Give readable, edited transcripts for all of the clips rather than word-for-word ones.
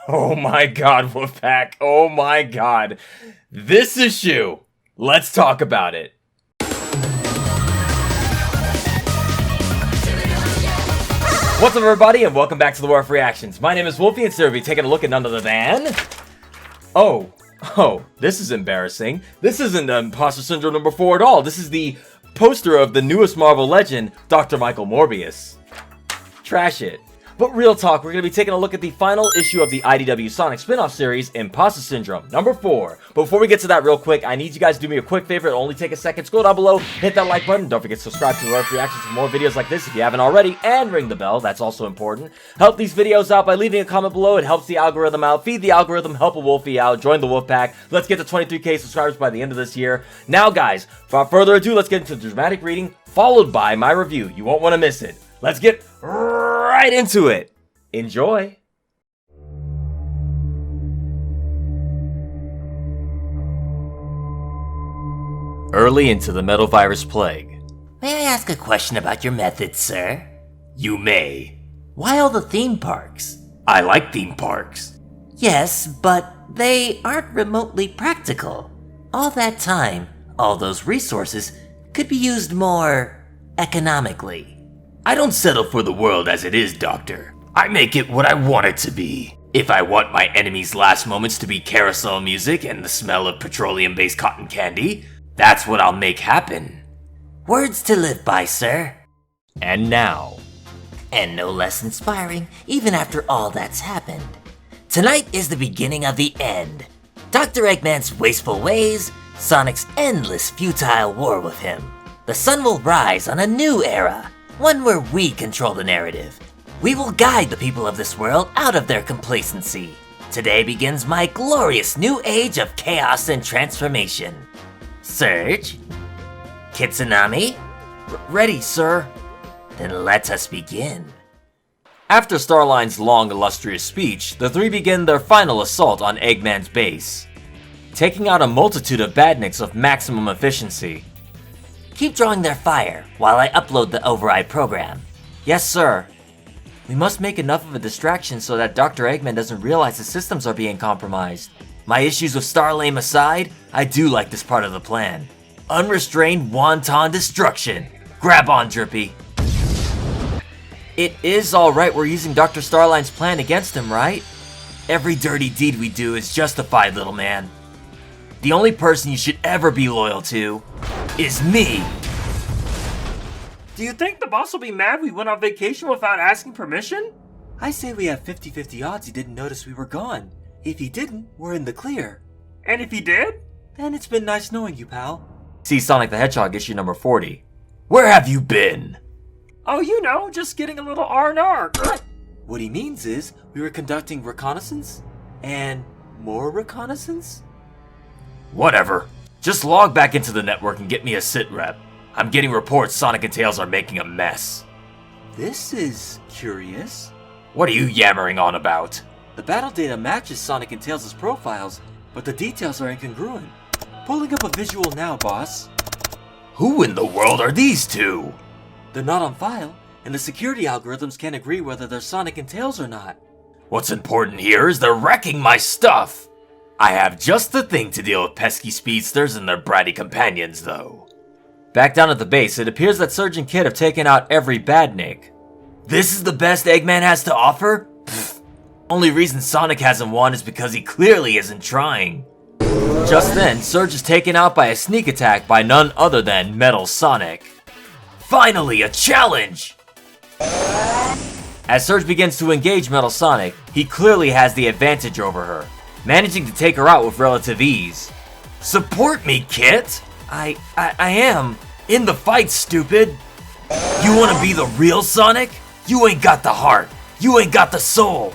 Oh my god, Wolfpack. Oh my god. This issue. Let's talk about it. What's up, everybody, and welcome back to the Werewoof Reactions. My name is Wolfie, and today we'll be taking a look at none other than... Oh, this is embarrassing. This isn't Imposter Syndrome number 4 at all. This is the poster of the newest Marvel legend, Dr. Michael Morbius. Trash it. But real talk, we're going to be taking a look at the final issue of the IDW Sonic spin-off series, Imposter Syndrome, number 4. But before we get to that real quick, I need you guys to do me a quick favor. It'll only take a second. Scroll down below, hit that like button. Don't forget to subscribe to the Werewoof Reactions for more videos like this if you haven't already. And ring the bell, that's also important. Help these videos out by leaving a comment below. It helps the algorithm out. Feed the algorithm, help a Wolfie out. Join the Wolf Pack. Let's get to 23k subscribers by the end of this year. Now guys, without further ado, let's get into the dramatic reading, followed by my review. You won't want to miss it. Let's get right into it. Enjoy! Early into the metal virus plague. May I ask a question about your methods, sir? You may. Why all the theme parks? I like theme parks. Yes, but they aren't remotely practical. All that time, all those resources could be used more economically. I don't settle for the world as it is, Doctor. I make it what I want it to be. If I want my enemy's last moments to be carousel music and the smell of petroleum-based cotton candy, that's what I'll make happen. Words to live by, sir. And now. And no less inspiring, even after all that's happened. Tonight is the beginning of the end. Dr. Eggman's wasteful ways, Sonic's endless futile war with him. The sun will rise on a new era, one where we control the narrative. We will guide the people of this world out of their complacency. Today begins my glorious new age of chaos and transformation. Surge? Kitsunami? Ready, sir. Then let us begin. After Starline's long, illustrious speech, the three begin their final assault on Eggman's base, taking out a multitude of badniks of maximum efficiency. Keep drawing their fire while I upload the override program. Yes, sir. We must make enough of a distraction so that Dr. Eggman doesn't realize the systems are being compromised. My issues with Starline aside, I do like this part of the plan. Unrestrained wanton destruction. Grab on, Drippy. It is alright we're using Dr. Starline's plan against him, right? Every dirty deed we do is justified, little man. The only person you should ever be loyal to is me. Do you think the boss will be mad we went on vacation without asking permission? I say we have 50-50 odds he didn't notice we were gone. If he didn't, we're in the clear. And if he did? Then it's been nice knowing you, pal. See Sonic the Hedgehog issue number 40. Where have you been? Oh, you know, just getting a little R&R. What he means is, we were conducting reconnaissance? And more reconnaissance? Whatever. Just log back into the network and get me a sit rep. I'm getting reports Sonic and Tails are making a mess. This is curious. What are you yammering on about? The battle data matches Sonic and Tails' profiles, but the details are incongruent. Pulling up a visual now, boss. Who in the world are these two? They're not on file, and the security algorithms can't agree whether they're Sonic and Tails or not. What's important here is they're wrecking my stuff. I have just the thing to deal with pesky speedsters and their bratty companions, though. Back down at the base, it appears that Surge and Kid have taken out every badnik. This is the best Eggman has to offer? Pfft. Only reason Sonic hasn't won is because he clearly isn't trying. Just then, Surge is taken out by a sneak attack by none other than Metal Sonic. Finally, a challenge! As Surge begins to engage Metal Sonic, he clearly has the advantage over her, managing to take her out with relative ease. Support me, Kit! I am. In the fight, stupid! You wanna be the real Sonic? You ain't got the heart. You ain't got the soul.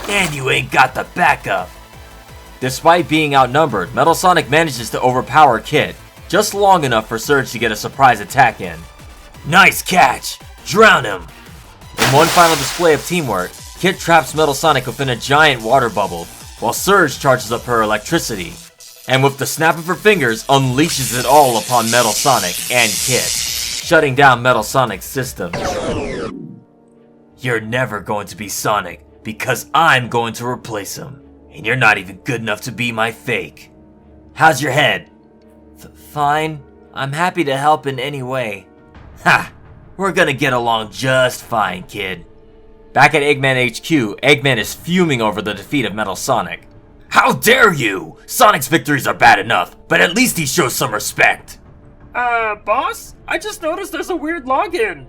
And you ain't got the backup. Despite being outnumbered, Metal Sonic manages to overpower Kid, just long enough for Surge to get a surprise attack in. Nice catch! Drown him! In one final display of teamwork, Kid traps Metal Sonic within a giant water bubble, while Surge charges up her electricity, and with the snap of her fingers, unleashes it all upon Metal Sonic and Kid, shutting down Metal Sonic's system. You're never going to be Sonic. because I'm going to replace him. And you're not even good enough to be my fake. How's your head? Fine. I'm happy to help in any way. Ha! We're gonna get along just fine, kid. Back at Eggman HQ, Eggman is fuming over the defeat of Metal Sonic. How dare you! Sonic's victories are bad enough, but at least he shows some respect. Boss? I just noticed there's a weird login.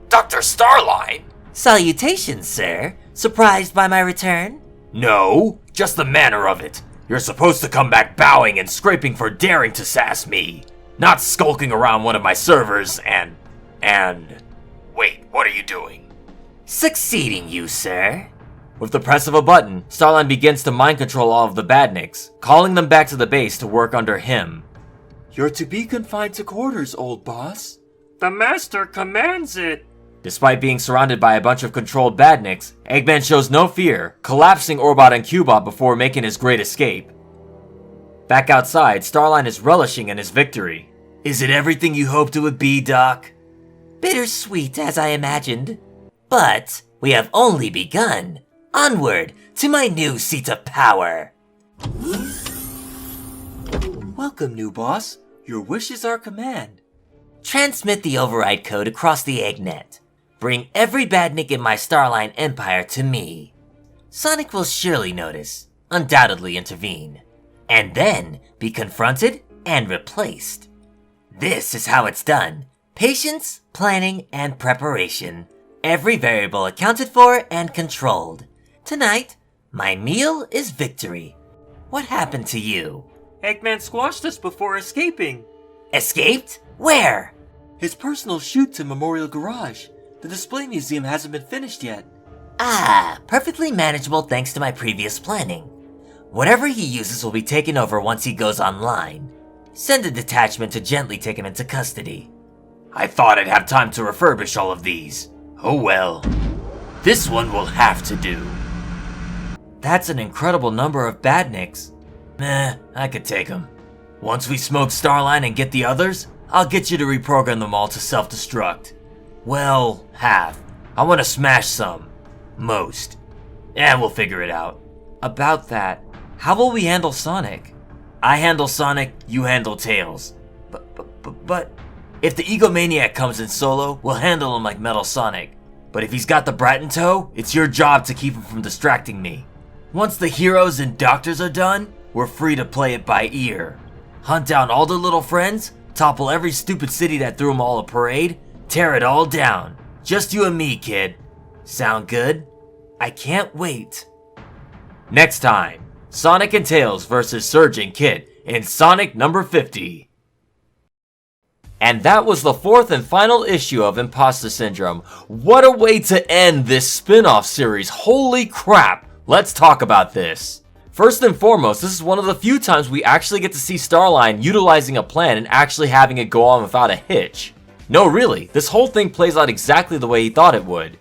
Dr. Starline! Salutations, sir. Surprised by my return? No, just the manner of it. You're supposed to come back bowing and scraping for daring to sass me, not skulking around one of my servers and... Wait, what are you doing? Succeeding you, sir. With the press of a button, Starline begins to mind control all of the badniks, calling them back to the base to work under him. You're to be confined to quarters, old boss. The master commands it. Despite being surrounded by a bunch of controlled badniks, Eggman shows no fear, collapsing Orbot and Cubot before making his great escape. Back outside, Starline is relishing in his victory. Is it everything you hoped it would be, Doc? Bittersweet, as I imagined. But we have only begun. Onward to my new seat of power. Welcome, new boss. Your wish is our command. Transmit the override code across the eggnet. Bring every badnik in my Starline empire to me. Sonic will surely notice, undoubtedly intervene, and then be confronted and replaced. This is how it's done. Patience, planning, and preparation. Every variable accounted for and controlled. Tonight, my meal is victory. What happened to you? Eggman squashed us before escaping. Escaped? Where? His personal chute to Memorial Garage. The display museum hasn't been finished yet. Ah, perfectly manageable thanks to my previous planning. Whatever he uses will be taken over once he goes online. Send a detachment to gently take him into custody. I thought I'd have time to refurbish all of these. Oh well. This one will have to do. That's an incredible number of badniks. I could take them. Once we smoke Starline and get the others, I'll get you to reprogram them all to self-destruct. Well, half. I want to smash some. Most. And we'll figure it out. About that, how will we handle Sonic? I handle Sonic, you handle Tails. But if the egomaniac comes in solo, we'll handle him like Metal Sonic. But if he's got the brat in tow, it's your job to keep him from distracting me. Once the heroes and doctors are done, we're free to play it by ear. Hunt down all the little friends, topple every stupid city that threw them all a parade, tear it all down. Just you and me, kid. Sound good? I can't wait. Next time, Sonic and Tails vs. Surge and Kit in Sonic number 50. And that was the fourth and final issue of Imposter Syndrome. What a way to end this spin-off series. Holy crap. Let's talk about this. First and foremost, this is one of the few times we actually get to see Starline utilizing a plan and actually having it go on without a hitch. No, really, this whole thing plays out exactly the way he thought it would.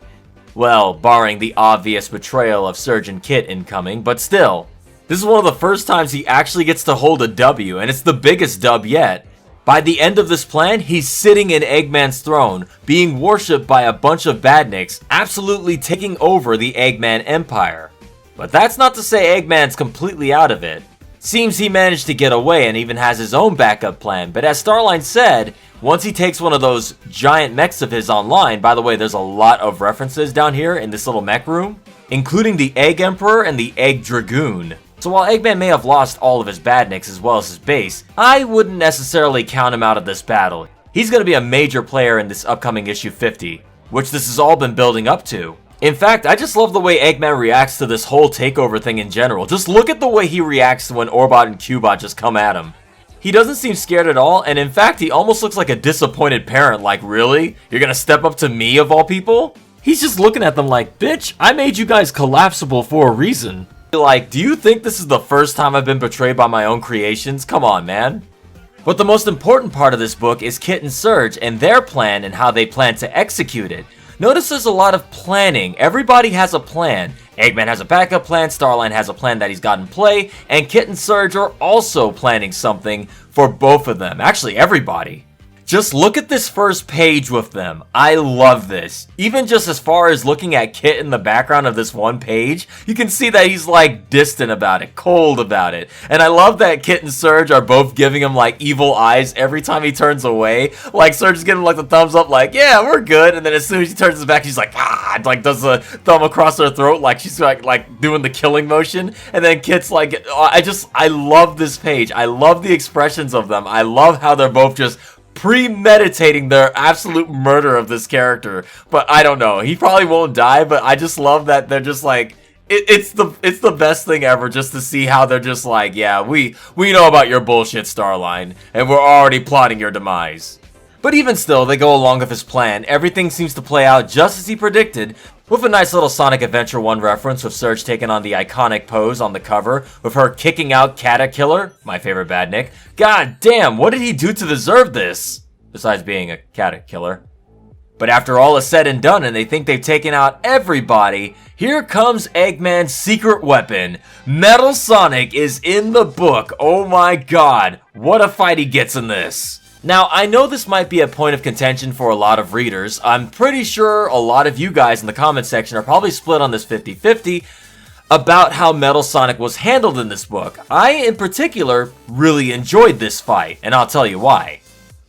Well, barring the obvious betrayal of Surge and Kit incoming, but still. This is one of the first times he actually gets to hold a W, and it's the biggest dub yet. By the end of this plan, he's sitting in Eggman's throne, being worshipped by a bunch of badniks, absolutely taking over the Eggman Empire. But that's not to say Eggman's completely out of it. Seems he managed to get away and even has his own backup plan, but as Starline said, once he takes one of those giant mechs of his online, by the way, there's a lot of references down here in this little mech room, including the Egg Emperor and the Egg Dragoon. So while Eggman may have lost all of his badniks as well as his base, I wouldn't necessarily count him out of this battle. He's going to be a major player in this upcoming issue 50, which this has all been building up to. In fact, I just love the way Eggman reacts to this whole takeover thing in general. Just look at the way he reacts when Orbot and Cubot just come at him. He doesn't seem scared at all, and in fact, he almost looks like a disappointed parent, like, really? You're gonna step up to me, of all people? He's just looking at them like, bitch, I made you guys collapsible for a reason. Like, do you think this is the first time I've been betrayed by my own creations? Come on, man. But the most important part of this book is Kit and Surge and their plan and how they plan to execute it. Notice there's a lot of planning. Everybody has a plan. Eggman has a backup plan, Starline has a plan that he's got in play, and Kit and Surge are also planning something for both of them. Actually, everybody. Just look at this first page with them. I love this. Even just as far as looking at Kit in the background of this one page, you can see that he's like distant about it, cold about it. And I love that Kit and Surge are both giving him like evil eyes every time he turns away. Like Surge is giving him like the thumbs up like, yeah, we're good. And then as soon as he turns his back, she's like, ah, like does the thumb across her throat like she's like doing the killing motion. And then Kit's like, I love this page. I love the expressions of them. I love how they're both just premeditating their absolute murder of this character. But I don't know, he probably won't die, but I just love that they're just like, it's the best thing ever just to see how they're just like, yeah, we know about your bullshit, Starline, and we're already plotting your demise. But even still, they go along with his plan. Everything seems to play out just as he predicted, with a nice little Sonic Adventure 1 reference with Surge taking on the iconic pose on the cover, with her kicking out Caterkiller, my favorite badnik. God damn, what did he do to deserve this? Besides being a Caterkiller. But after all is said and done and they think they've taken out everybody, here comes Eggman's secret weapon. Metal Sonic is in the book. Oh my god, what a fight he gets in this. Now, I know this might be a point of contention for a lot of readers. I'm pretty sure a lot of you guys in the comment section are probably split on this 50-50 about how Metal Sonic was handled in this book. I, in particular, really enjoyed this fight, and I'll tell you why.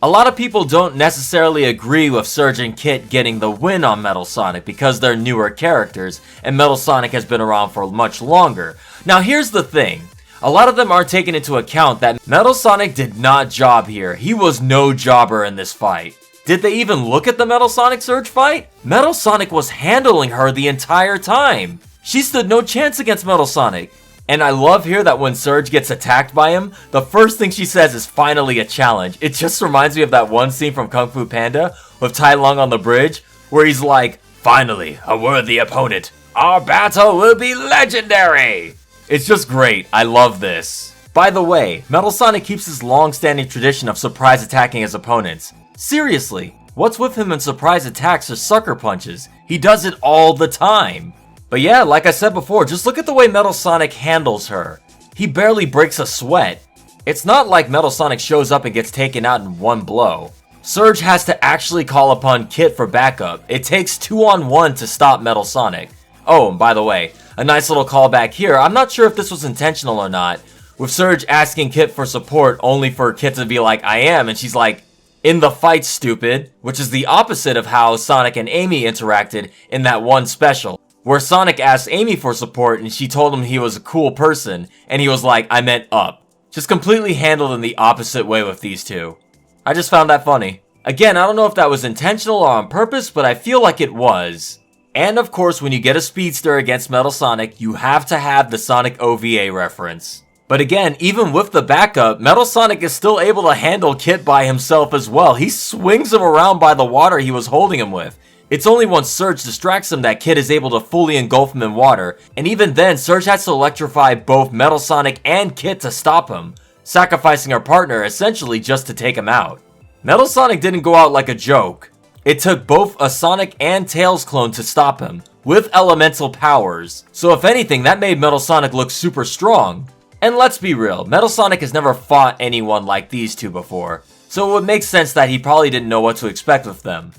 A lot of people don't necessarily agree with Surge and Kit getting the win on Metal Sonic because they're newer characters, and Metal Sonic has been around for much longer. Now, here's the thing. A lot of them aren't taking into account that Metal Sonic did not job here. He was no jobber in this fight. Did they even look at the Metal Sonic Surge fight? Metal Sonic was handling her the entire time. She stood no chance against Metal Sonic. And I love here that when Surge gets attacked by him, the first thing she says is finally a challenge. It just reminds me of that one scene from Kung Fu Panda with Tai Lung on the bridge, where he's like, finally, a worthy opponent. Our battle will be legendary. It's just great. I love this. By the way, Metal Sonic keeps his long-standing tradition of surprise attacking his opponents. Seriously, what's with him in surprise attacks or sucker punches? He does it all the time. But yeah, like I said before, just look at the way Metal Sonic handles her. He barely breaks a sweat. It's not like Metal Sonic shows up and gets taken out in one blow. Surge has to actually call upon Kit for backup. It takes 2-on-1 to stop Metal Sonic. Oh, and by the way, a nice little callback here. I'm not sure if this was intentional or not, with Surge asking Kit for support only for Kit to be like, I am, and she's like, in the fight, stupid, which is the opposite of how Sonic and Amy interacted in that one special, where Sonic asked Amy for support and she told him he was a cool person, and he was like, I meant up. Just completely handled in the opposite way with these two. I just found that funny. Again, I don't know if that was intentional or on purpose, but I feel like it was. And of course, when you get a speedster against Metal Sonic, you have to have the Sonic OVA reference. But again, even with the backup, Metal Sonic is still able to handle Kit by himself as well. He swings him around by the water he was holding him with. It's only once Surge distracts him that Kit is able to fully engulf him in water, and even then, Surge has to electrify both Metal Sonic and Kit to stop him, sacrificing her partner essentially just to take him out. Metal Sonic didn't go out like a joke. It took both a Sonic and Tails clone to stop him, with elemental powers. So if anything, that made Metal Sonic look super strong. And let's be real, Metal Sonic has never fought anyone like these two before, so it would make sense that he probably didn't know what to expect with them.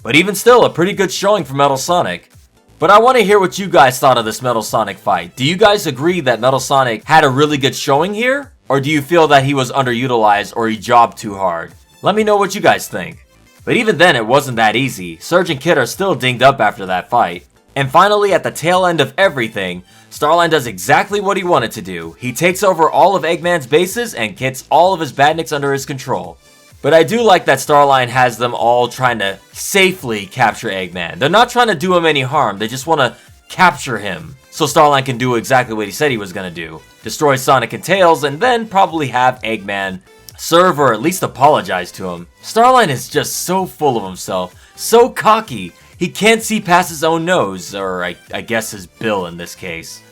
But even still, a pretty good showing for Metal Sonic. But I want to hear what you guys thought of this Metal Sonic fight. Do you guys agree that Metal Sonic had a really good showing here? Or do you feel that he was underutilized or he jobbed too hard? Let me know what you guys think. But even then, it wasn't that easy. Surge and Kit are still dinged up after that fight. And finally, at the tail end of everything, Starline does exactly what he wanted to do. He takes over all of Eggman's bases and gets all of his badniks under his control. But I do like that Starline has them all trying to safely capture Eggman. They're not trying to do him any harm, they just want to capture him. So Starline can do exactly what he said he was going to do. Destroy Sonic and Tails, and then probably have Eggman serve or at least apologize to him. Starline is just so full of himself, so cocky, he can't see past his own nose, or I guess his bill in this case.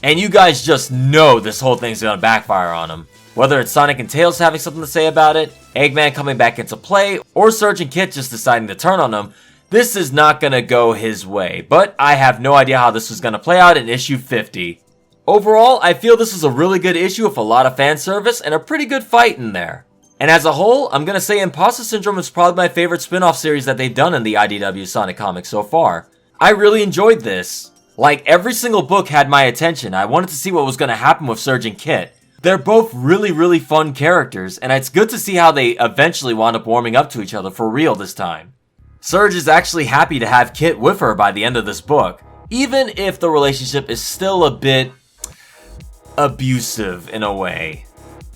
And you guys just know this whole thing's gonna backfire on him. Whether it's Sonic and Tails having something to say about it, Eggman coming back into play, or Surge and Kit just deciding to turn on him, this is not gonna go his way. But I have no idea how this is gonna play out in issue 50. Overall, I feel this is a really good issue with a lot of fan service and a pretty good fight in there. And as a whole, I'm gonna say Imposter Syndrome is probably my favorite spin-off series that they've done in the IDW Sonic comics so far. I really enjoyed this. Like, every single book had my attention. I wanted to see what was gonna happen with Surge and Kit. They're both really fun characters, and it's good to see how they eventually wound up warming up to each other for real this time. Surge is actually happy to have Kit with her by the end of this book, even if the relationship is still a bit abusive in a way.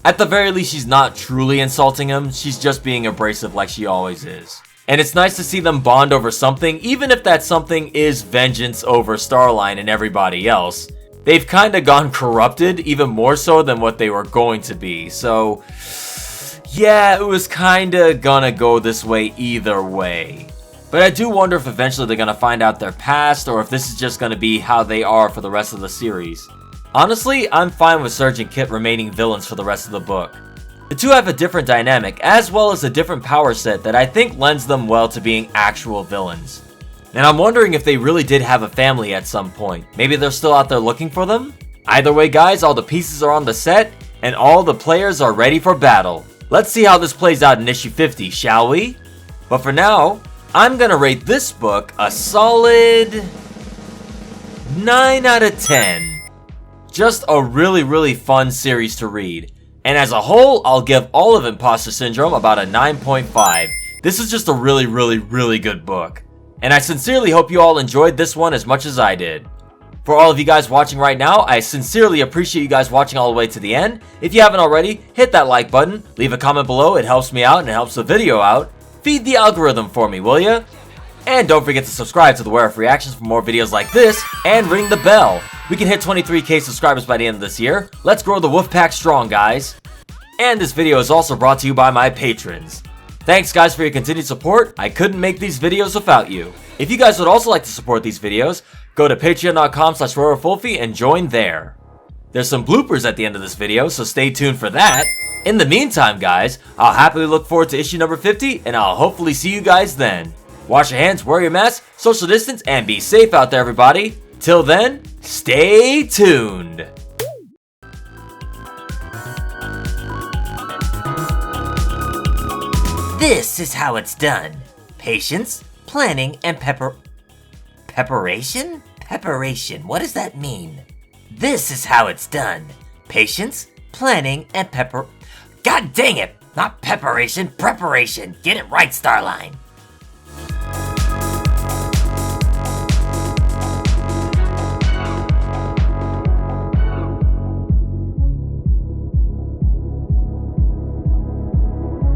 At the very least, she's not truly insulting him, she's just being abrasive like she always is. And it's nice to see them bond over something, even if that something is vengeance over Starline and everybody else. They've kinda gone corrupted, even more so than what they were going to be, so yeah, it was kinda gonna go this way either way. But I do wonder if eventually they're gonna find out their past, or if this is just gonna be how they are for the rest of the series. Honestly, I'm fine with Surge and Kit remaining villains for the rest of the book. The two have a different dynamic, as well as a different power set that I think lends them well to being actual villains. And I'm wondering if they really did have a family at some point. Maybe they're still out there looking for them? Either way guys, all the pieces are on the set, and all the players are ready for battle. Let's see how this plays out in issue 50, shall we? But for now, I'm gonna rate this book a solid 9 out of 10. Just a really fun series to read. And as a whole, I'll give all of Imposter Syndrome about a 9.5. This is just a really good book. And I sincerely hope you all enjoyed this one as much as I did. For all of you guys watching right now, I sincerely appreciate you guys watching all the way to the end. If you haven't already, hit that like button, leave a comment below, it helps me out and it helps the video out. Feed the algorithm for me, will ya? And don't forget to subscribe to the Werewoof Reactions for more videos like this, and ring the bell. We can hit 23k subscribers by the end of this year. Let's grow the Wolf Pack strong, guys. And this video is also brought to you by my patrons. Thanks guys for your continued support. I couldn't make these videos without you. If you guys would also like to support these videos, go to patreon.com/WerewolfWolfie and join there. There's some bloopers at the end of this video, so stay tuned for that. In the meantime guys, I'll happily look forward to issue number 50, and I'll hopefully see you guys then. Wash your hands, wear your mask, social distance, and be safe out there everybody. Till then, stay tuned. This is how it's done. Patience, planning, and Preparation? Preparation, what does that mean? This is how it's done. Patience, planning, and God dang it! Not preparation, preparation. Get it right, Starline.